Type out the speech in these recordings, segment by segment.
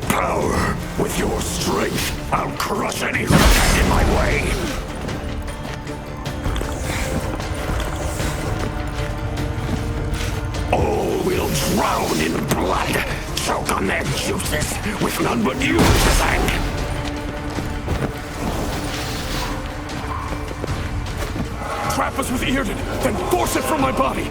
power. With your strength, I'll crush any who stand in my way. All will drown in blood. Choke on their juices, with none but you to thank. Trap us with Yrden, then force it from my body!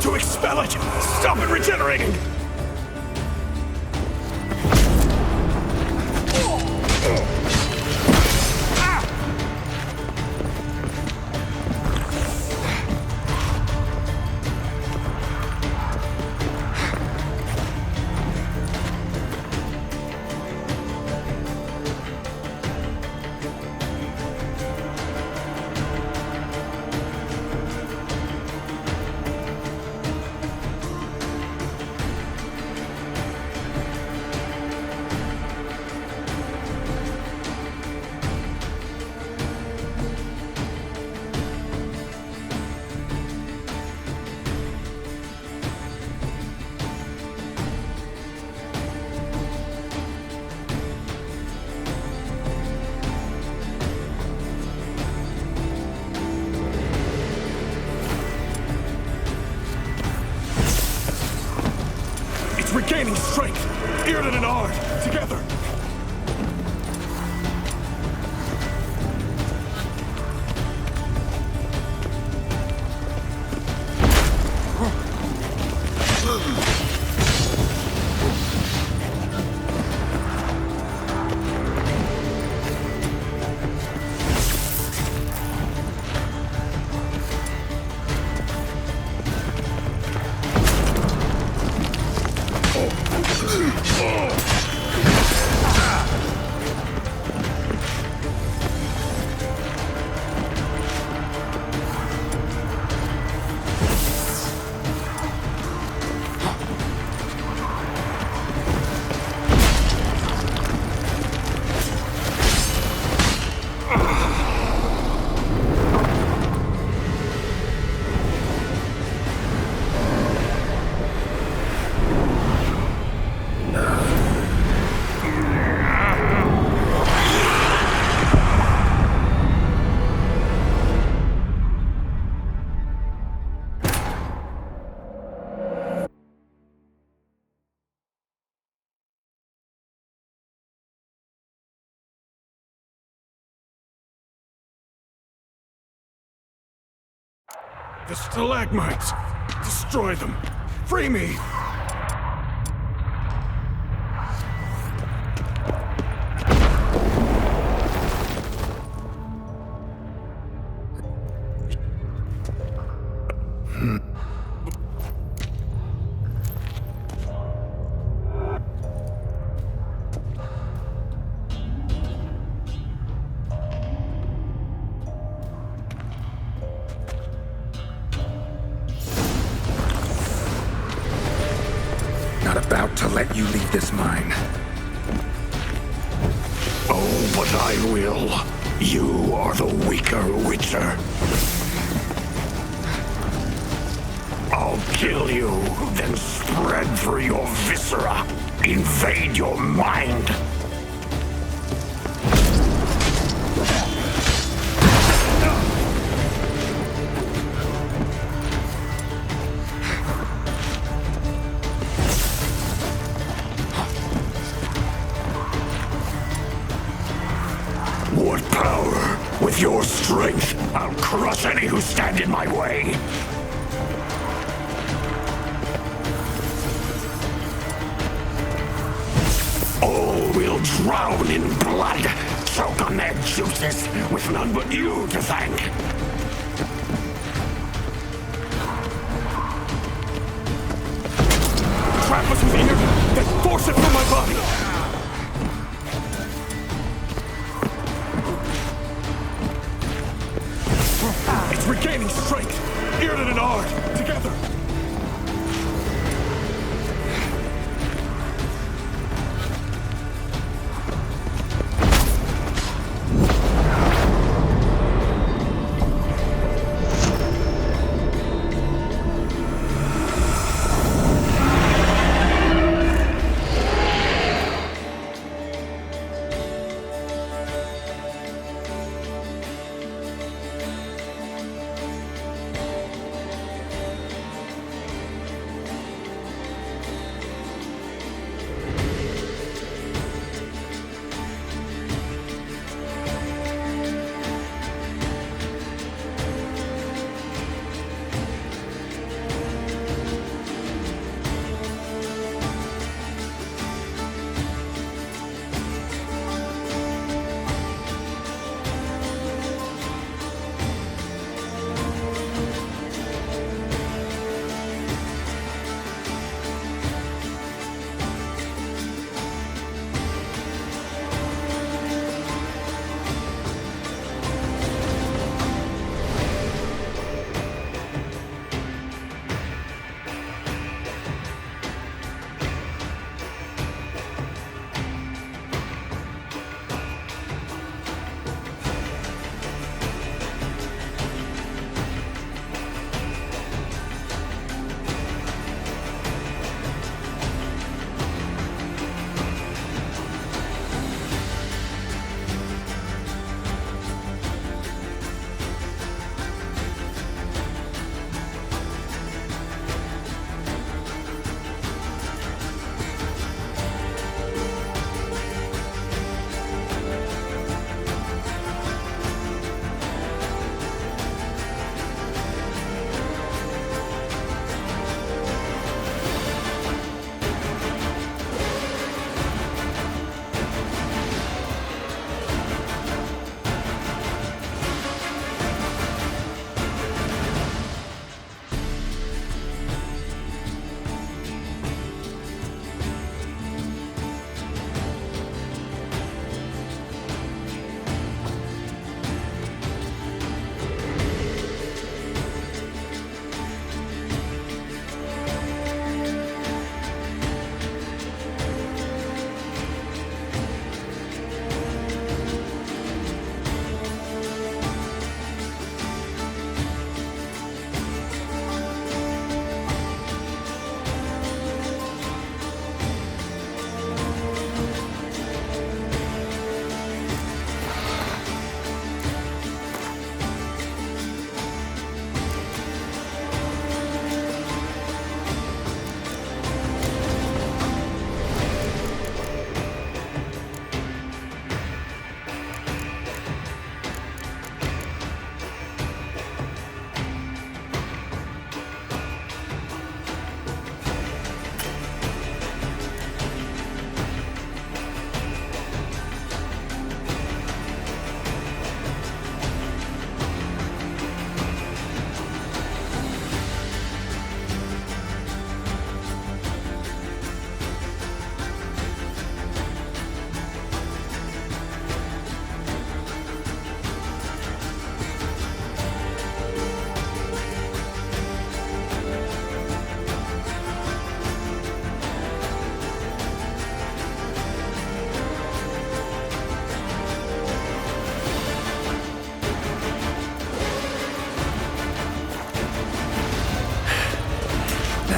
To expel it! Stop it regenerating! Regaining strength! Yrden and Ard, together! The stalagmites! Destroy them! Free me! about to let you leave this mine. Oh, but I will. You are the weaker Witcher. I'll kill you, then spread through your viscera. Invade your mind. What power? With your strength, I'll crush any who stand in my way. All will drown in blood, choke on their juices, with none but you to thank. Trap us with energy, then force it from my body! It's regaining strength! Irden and Ard, together!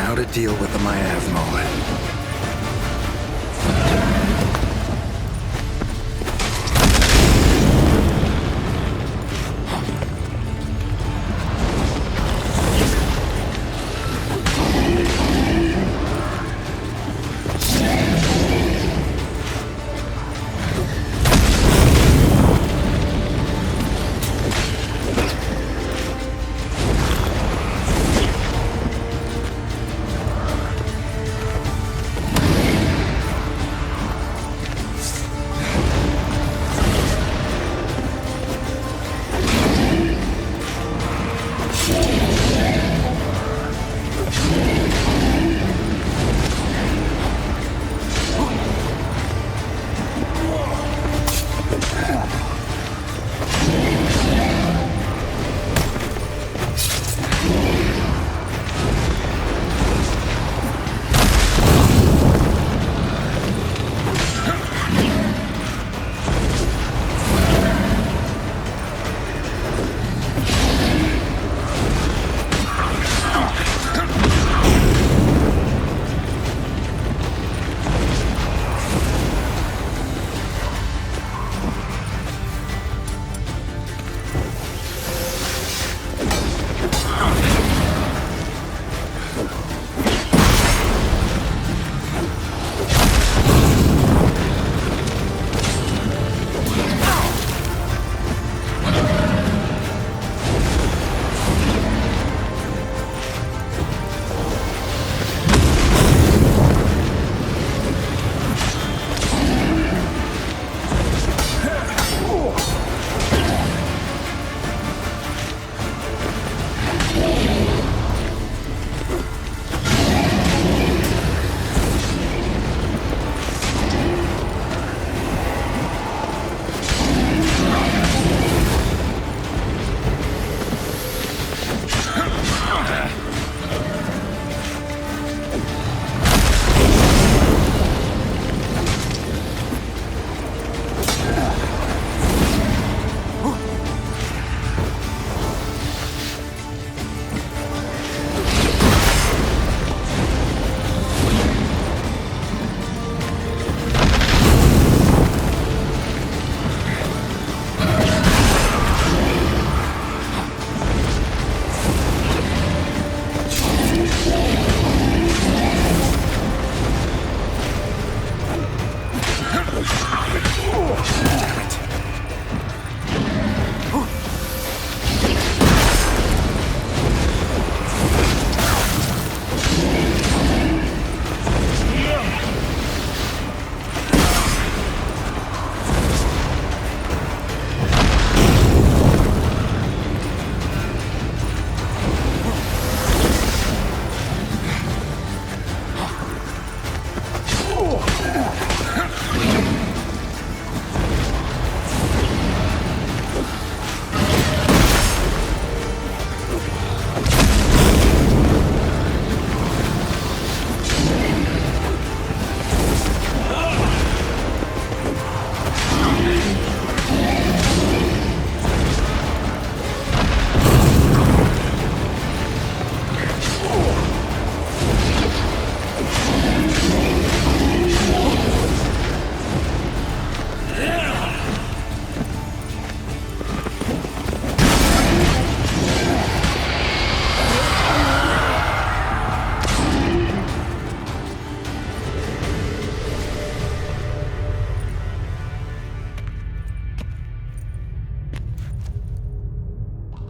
how to deal with the miasmal.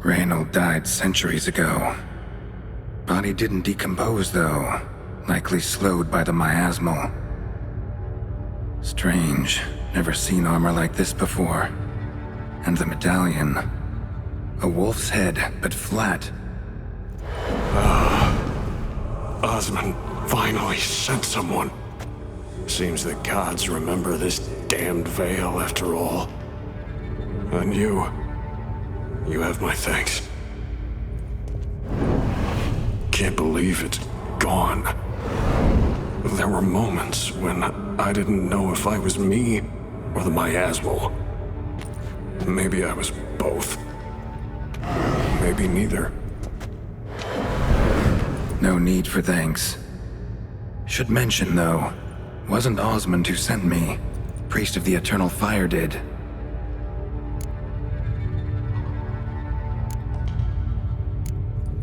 Reynold died centuries ago. Body didn't decompose, though. Likely slowed by the miasmal. Strange. Never seen armor like this before. And the medallion. A wolf's head, but flat. Osmond finally sent someone. Seems the gods remember this damned veil after all. And you have my thanks. Can't believe it's gone. There were moments when I didn't know if I was me or the miasmal. Maybe I was both. Maybe neither. No need for thanks. Should mention, though, wasn't Osmond who sent me. Priest of the Eternal Fire did.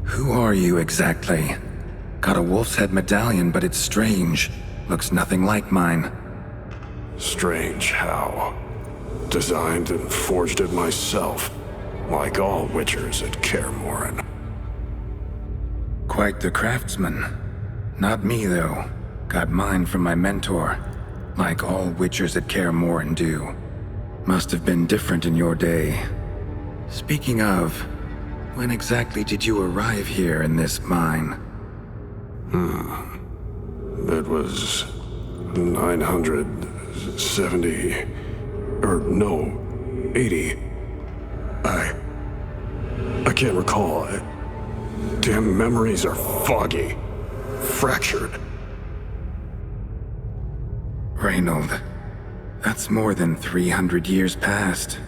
Who are you exactly? Got a wolf's head medallion, but it's strange. Looks nothing like mine. Strange how? Designed and forged it myself, like all witchers at Kaer Morhen. Quite the craftsman. Not me, though. Got mine from my mentor, like all witchers at Kaer Morhen do. Must have been different in your day. Speaking of, when exactly did you arrive here in this mine? It was 970... or no, 80. I can't recall. Damn memories are foggy. Fractured. Reynold, that's more than 300 years past.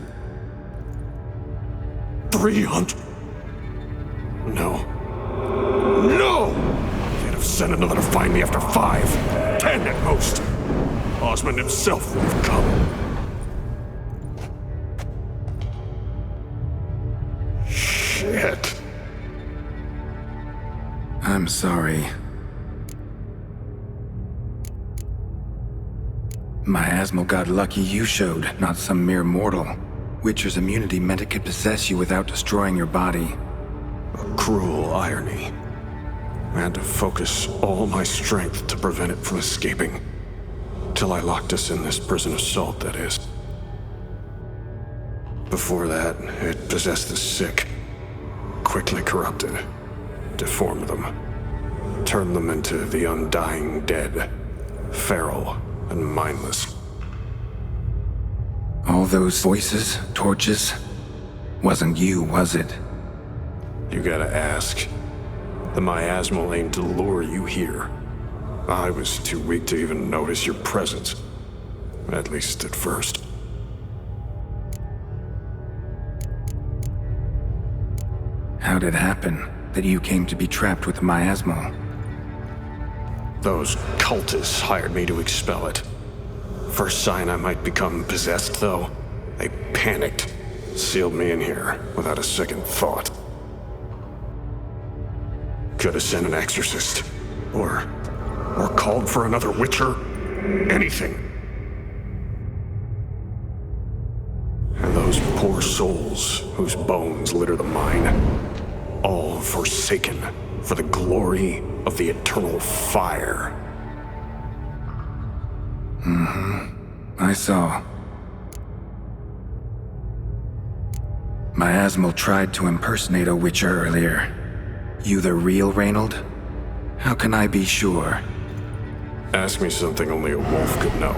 300? No. No! They'd have sent another to find me after 5, 10 at most. Osmond himself would have come. Shit. I'm sorry. Miasmal got lucky you showed, not some mere mortal. Witcher's immunity meant it could possess you without destroying your body. A cruel irony. I had to focus all my strength to prevent it from escaping. Till I locked us in this prison assault, that is. Before that, it possessed the sick. Quickly corrupted. Deformed them. Turned them into the undying dead. Feral and mindless. All those voices, torches? Wasn't you, was it? You gotta ask. The miasmal aimed to lure you here. I was too weak to even notice your presence. At least at first. How'd it happen that you came to be trapped with the miasmal? Those cultists hired me to expel it. First sign I might become possessed, though, they panicked. Sealed me in here without a second thought. Could have sent an exorcist. Or called for another witcher. Anything. And those poor souls whose bones litter the mine. All forsaken for the glory of the Eternal Fire. I saw. Miasmal tried to impersonate a witcher earlier. You the real Reynold? How can I be sure? Ask me something only a wolf could know.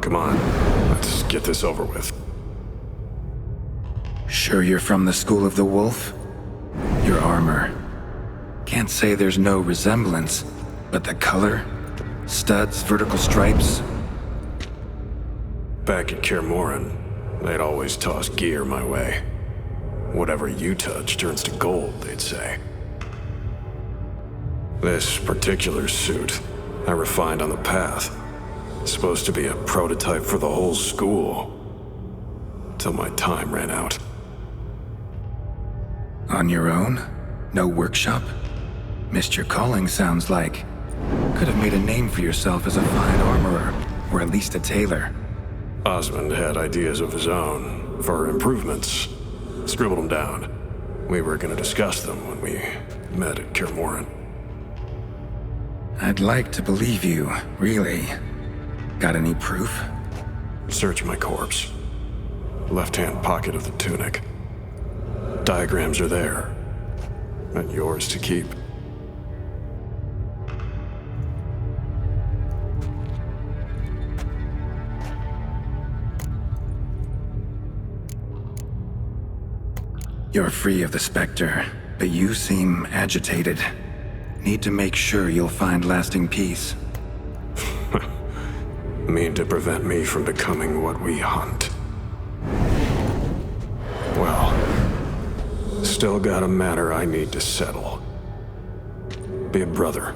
Come on, let's get this over with. Sure you're from the School of the Wolf? Your armor. Can't say there's no resemblance, but the color? Studs, vertical stripes? Back at Kaer Morhen, they'd always toss gear my way. Whatever you touch turns to gold, they'd say. This particular suit, I refined on the path. Supposed to be a prototype for the whole school. Till my time ran out. On your own? No workshop? Missed your calling, sounds like. Could have made a name for yourself as a fine armorer, or at least a tailor. Osmond had ideas of his own, for improvements. Scribbled them down. We were gonna discuss them when we met at Kaer Morhen. I'd like to believe you, really. Got any proof? Search my corpse. Left-hand pocket of the tunic. Diagrams are there. And yours to keep. You're free of the Spectre, but you seem agitated. Need to make sure you'll find lasting peace. Mean to prevent me from becoming what we hunt. Well, still got a matter I need to settle. Be a brother.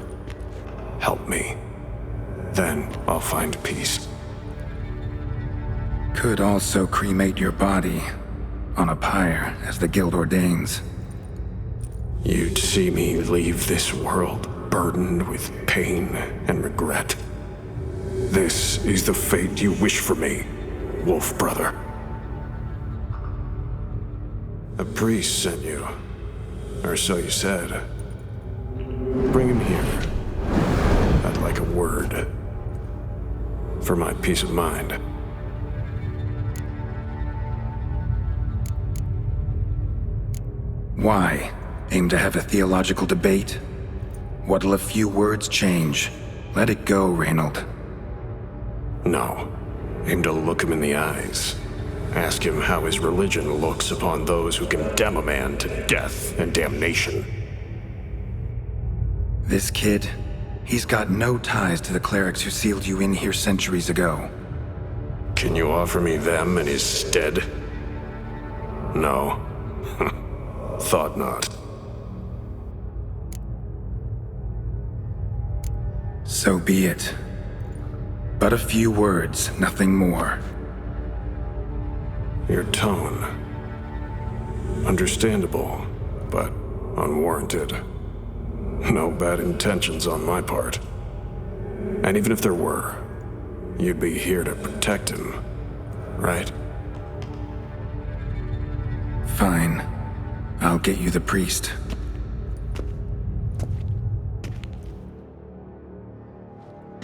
Help me. Then I'll find peace. Could also cremate your body on a pyre as the guild ordains. You'd see me leave this world burdened with pain and regret. This is the fate you wish for me, Wolf Brother. A priest sent you, or so you said. Bring him here. I'd like a word. For my peace of mind. Why? Aim to have a theological debate? What'll a few words change? Let it go, Reynold. No. Aim to look him in the eyes. Ask him how his religion looks upon those who condemn a man to death and damnation. This kid, he's got no ties to the clerics who sealed you in here centuries ago. Can you offer me them in his stead? No. Thought not. So be it. But a few words, nothing more. Your tone. Understandable, but unwarranted. No bad intentions on my part. And even if there were, you'd be here to protect him, right? Fine. I'll get you the priest.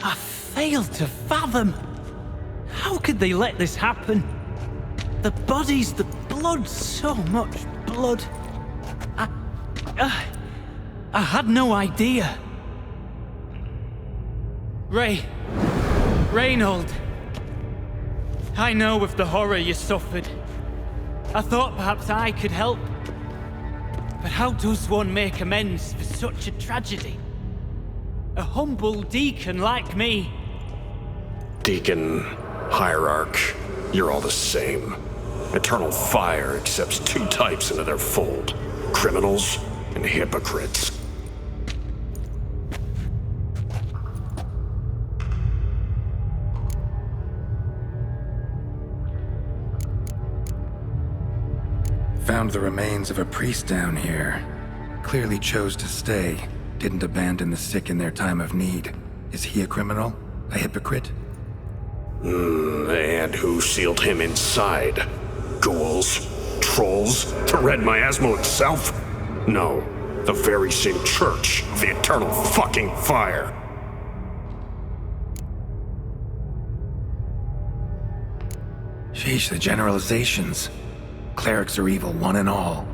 I failed to fathom. How could they let this happen? The bodies, the blood, so much blood. I had no idea. Reynold. I know of the horror you suffered. I thought perhaps I could help. But how does one make amends for such a tragedy? A humble deacon like me. Deacon, hierarch, you're all the same. Eternal Fire accepts two types into their fold. Criminals and hypocrites. Found the remains of a priest down here. Clearly chose to stay. Didn't abandon the sick in their time of need. Is he a criminal? A hypocrite? And who sealed him inside? Ghouls? Trolls? The Red Miasmal itself? No, the very same church of the Eternal fucking Fire. Sheesh, the generalizations. Clerics are evil, one and all.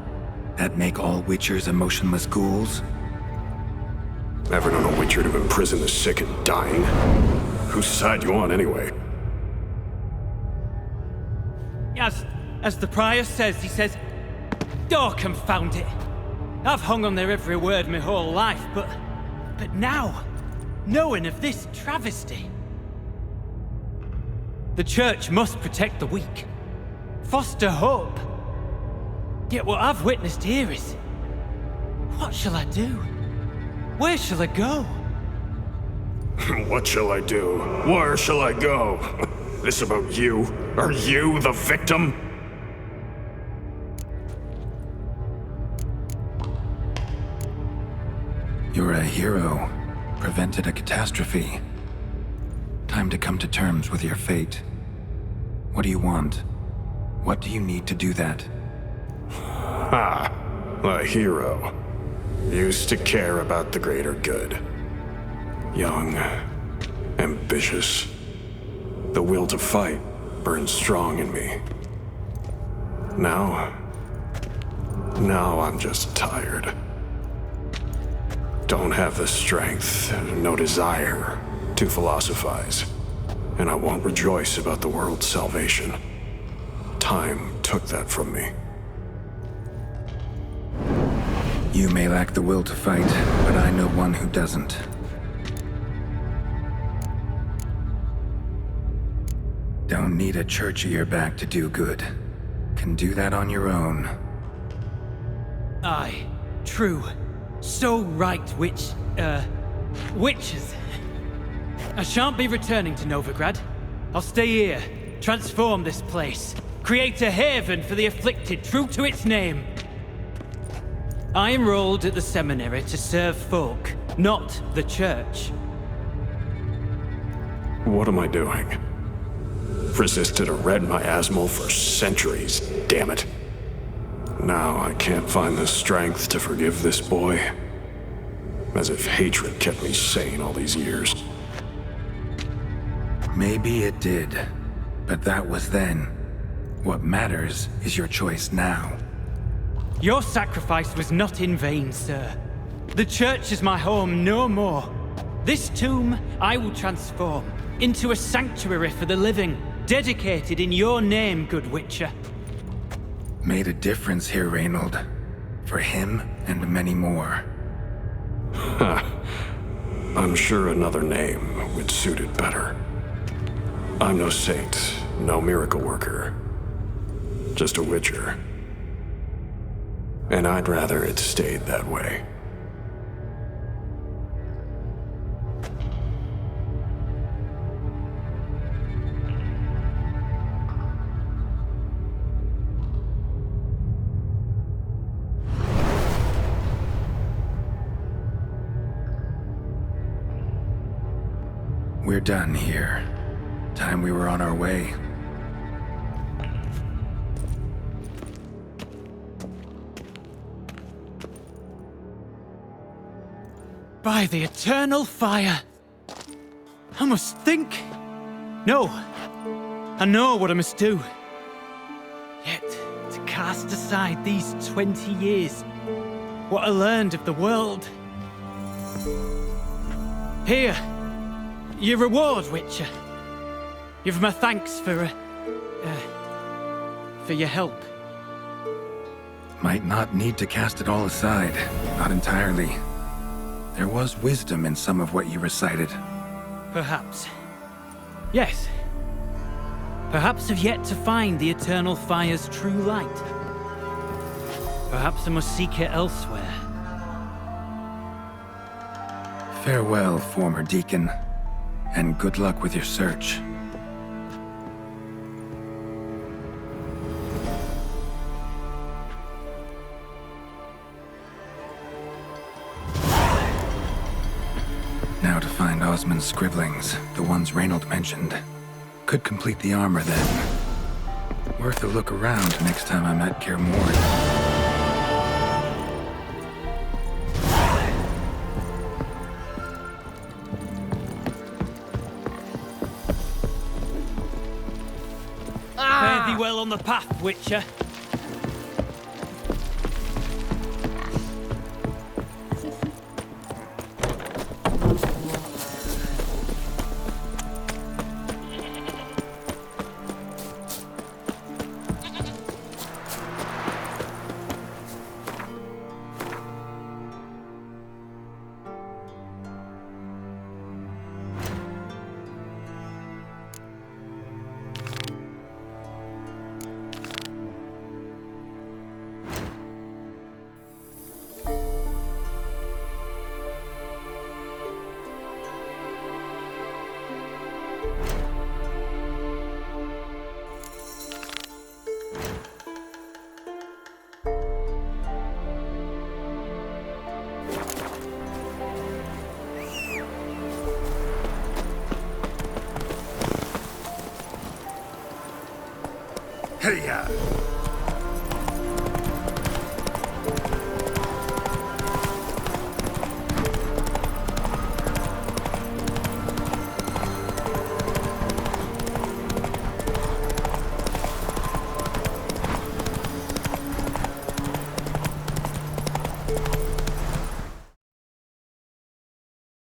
That make all Witchers emotionless ghouls? Ever known a Witcher to imprison the sick and dying? Whose side you on, anyway? As the prior says, he says, "Oh, confound it. I've hung on their every word my whole life, but now, knowing of this travesty, the church must protect the weak, foster hope. Yet what I've witnessed here is, what shall I do? Where shall I go?" What shall I do? Where shall I go? This about you? Are you the victim? You're a hero. Prevented a catastrophe. Time to come to terms with your fate. What do you want? What do you need to do that? A hero. Used to care about the greater good. Young, ambitious. The will to fight burns strong in me. Now I'm just tired. Don't have the strength, no desire to philosophize. And I won't rejoice about the world's salvation. Time took that from me. You may lack the will to fight, but I know one who doesn't. Don't need a church at your back to do good. Can do that on your own. Aye, true. So right, witches. I shan't be returning to Novigrad. I'll stay here, transform this place, create a haven for the afflicted, true to its name. I enrolled at the seminary to serve folk, not the church. What am I doing? Resisted a red miasmal for centuries, damn it. Now I can't find the strength to forgive this boy. As if hatred kept me sane all these years. Maybe it did, but that was then. What matters is your choice now. Your sacrifice was not in vain, sir. The church is my home no more. This tomb I will transform into a sanctuary for the living, dedicated in your name, good Witcher. Made a difference here, Reynold. For him and many more. I'm sure another name would suit it better. I'm no saint, no miracle worker. Just a Witcher. And I'd rather it stayed that way. We're done here. Time we were on our way. By the eternal fire! I must think. No. I know what I must do. Yet, to cast aside these 20 years, what I learned of the world. Here, your reward, Witcher. You've my thanks for your help. Might not need to cast it all aside. Not entirely. There was wisdom in some of what you recited. Perhaps. Yes. Perhaps I've yet to find the eternal fire's true light. Perhaps I must seek it elsewhere. Farewell, former deacon. And good luck with your search. Now to find Osmond's scribblings, the ones Reynold mentioned. Could complete the armor then. Worth a look around next time I'm at Kaer Morhen. Fare thee well on the path, Witcher. Hey-ya!